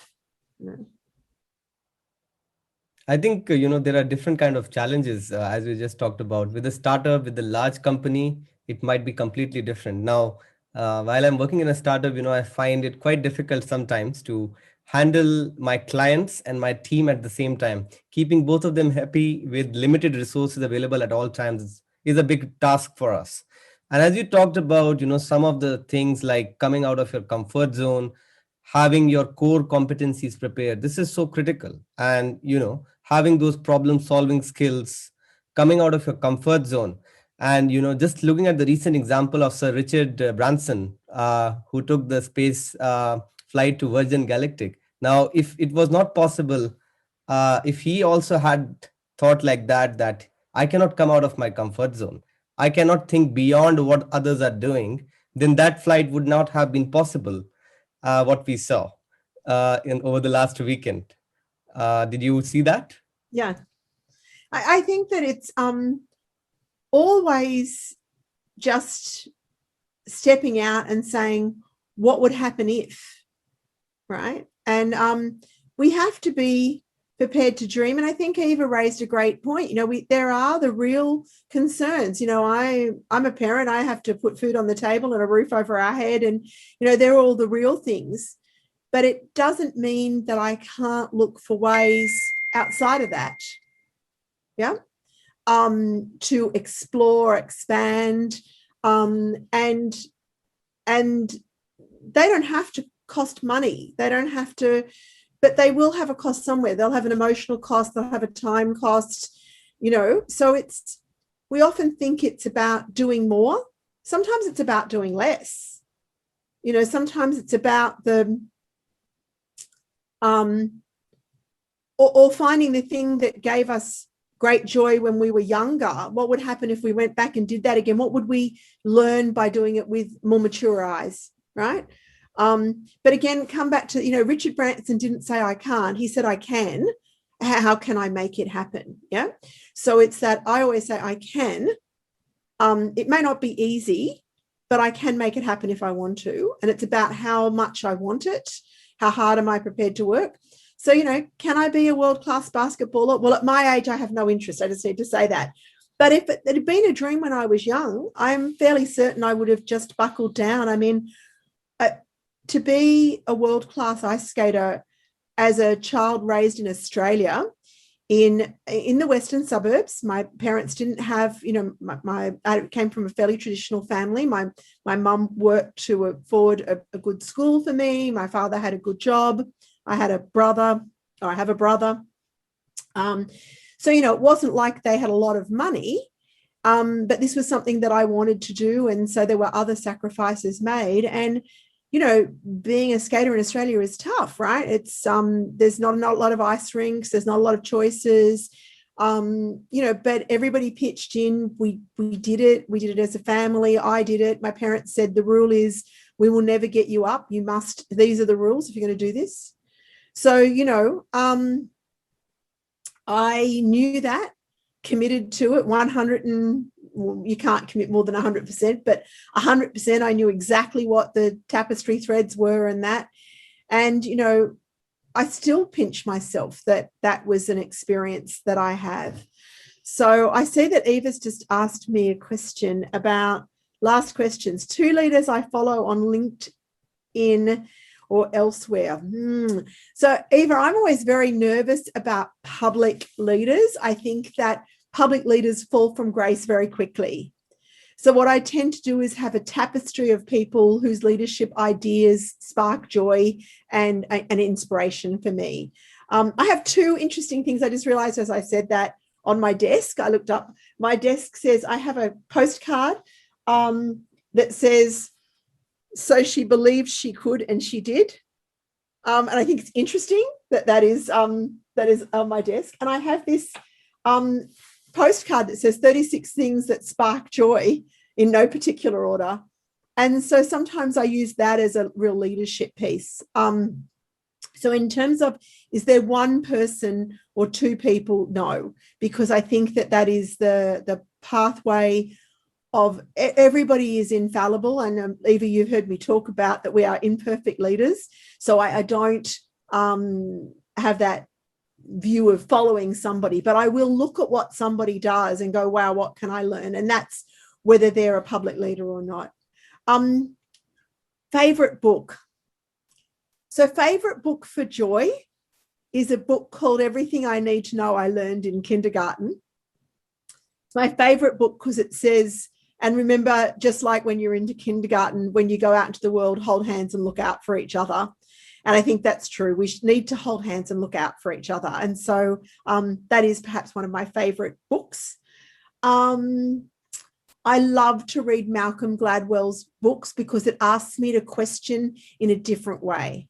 I think, there are different kind of challenges, as we just talked about. With a startup, with a large company, it might be completely different. Now, while I'm working in a startup, I find it quite difficult sometimes to handle my clients and my team at the same time. Keeping both of them happy with limited resources available at all times is a big task for us. And as you talked about, some of the things like coming out of your comfort zone, having your core competencies prepared, this is so critical. And, having those problem solving skills, coming out of your comfort zone. And, just looking at the recent example of Sir Richard Branson, who took the space flight to Virgin Galactic. Now, if it was not possible, if he also had thought like that I cannot come out of my comfort zone, I cannot think beyond what others are doing, then that flight would not have been possible, what we saw over the last weekend. Did you see that? Yeah. I think that it's always just stepping out and saying, what would happen if, right? And we have to be prepared to dream. And I think Eva raised a great point. There are the real concerns. I'm a parent. I have to put food on the table and a roof over our head. And, they're all the real things. But it doesn't mean that I can't look for ways outside of that. Yeah. To explore, expand, and they don't have to cost money. They don't have to, but they will have a cost somewhere. They'll have an emotional cost. They'll have a time cost, so we often think it's about doing more. Sometimes it's about doing less. Sometimes it's about or finding the thing that gave us great joy when we were younger. What would happen if we went back and did that again? What would we learn by doing it with more mature eyes, right? But again, come back to, Richard Branson didn't say I can't. He said I can. How can I make it happen? Yeah. So it's that I always say I can. It may not be easy, but I can make it happen if I want to. And it's about how much I want it. How hard am I prepared to work? So, can I be a world-class basketballer? Well, at my age, I have no interest. I just need to say that. But if it had been a dream when I was young, I'm fairly certain I would have just buckled down. I mean, to be a world-class ice skater as a child raised in Australia, in the western suburbs, my parents didn't have, I came from a fairly traditional family. My mum worked to afford a good school for me. My father had a good job. I have a brother. So, it wasn't like they had a lot of money. But this was something that I wanted to do. And so there were other sacrifices made. And, you know, being a skater in Australia is tough, right? It's there's not a lot of ice rinks. There's not a lot of choices, you know, but everybody pitched in. We did it. We did it as a family. I did it. My parents said the rule is we will never get you up. You must, these are the rules if you're going to do this. So, you know, I knew that, committed to it 100 and well, you can't commit more than 100%, but 100% I knew exactly what the tapestry threads were and that. And, you know, I still pinch myself that that was an experience that I have. So I see that Eva's just asked me a question about last questions. 2 leaders I follow on LinkedIn or elsewhere. So Eva, I'm always very nervous about public leaders. I think that public leaders fall from grace very quickly. So what I tend to do is have a tapestry of people whose leadership ideas spark joy and an inspiration for me. I have 2 interesting things. I just realized as I said that on my desk, I looked up, my desk says, I have a postcard that says, so she believed she could and she did. And I think it's interesting that is on my desk. And I have this postcard that says 36 things that spark joy in no particular order. And so sometimes I use that as a real leadership piece. So in terms of, is there one person or 2 people? No, because I think that is the pathway of everybody is infallible. And Eva, you've heard me talk about that we are imperfect leaders. So I don't have that view of following somebody, but I will look at what somebody does and go, wow, what can I learn? And that's whether they're a public leader or not. Favorite book. So favorite book for joy is a book called Everything I Need to Know I Learned in Kindergarten. It's my favorite book because it says, and remember, just like when you're into kindergarten, when you go out into the world, hold hands and look out for each other. And I think that's true. We need to hold hands and look out for each other. And so that is perhaps one of my favorite books. I love to read Malcolm Gladwell's books because it asks me to question in a different way.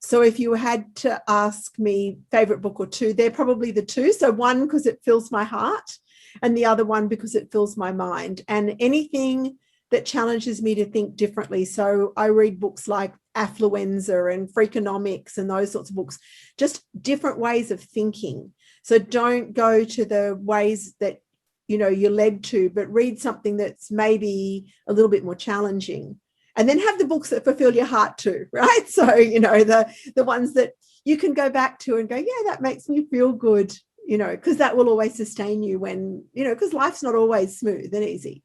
So if you had to ask me favorite book or 2, they're probably the 2. So one, because it fills my heart, and the other one because it fills my mind. And anything that challenges me to think differently. So I read books like Affluenza and Freakonomics and those sorts of books, just different ways of thinking. So don't go to the ways that, you know, you're led to, but read something that's maybe a little bit more challenging. And then have the books that fulfill your heart too, right? So, you know, the ones that you can go back to and go, yeah, that makes me feel good, you know, because that will always sustain you when, you know, because life's not always smooth and easy.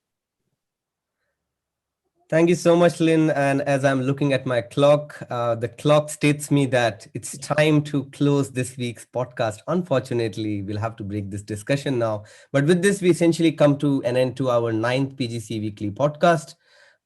Thank you so much, Lynn. And as I'm looking at my clock, the clock states me that it's time to close this week's podcast. Unfortunately, we'll have to break this discussion now. But with this, we essentially come to an end to our 9th PGC Weekly Podcast.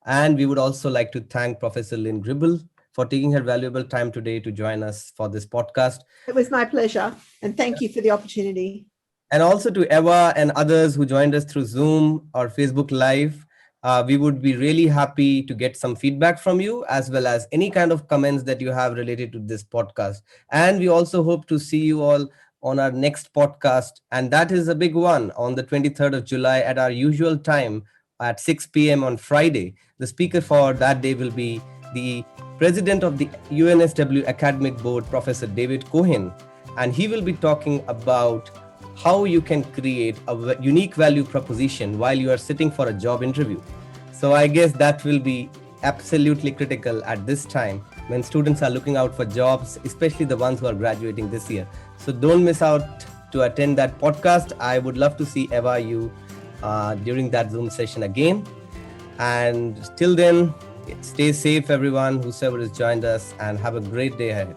And we would also like to thank Professor Lynn Gribble for taking her valuable time today to join us for this podcast. It was my pleasure. And thank you for the opportunity. And also to Eva and others who joined us through Zoom or Facebook Live. We would be really happy to get some feedback from you, as well as any kind of comments that you have related to this podcast. And we also hope to see you all on our next podcast. And that is a big one on the 23rd of July at our usual time at 6 p.m. on Friday. The speaker for that day will be the president of the UNSW Academic Board, Professor David Cohen. And he will be talking about how you can create a unique value proposition while you are sitting for a job interview. So I guess that will be absolutely critical at this time when students are looking out for jobs, especially the ones who are graduating this year. So don't miss out to attend that podcast. I would love to see Eva, you during that Zoom session again. And till then, stay safe, everyone, whosoever has joined us, and have a great day ahead.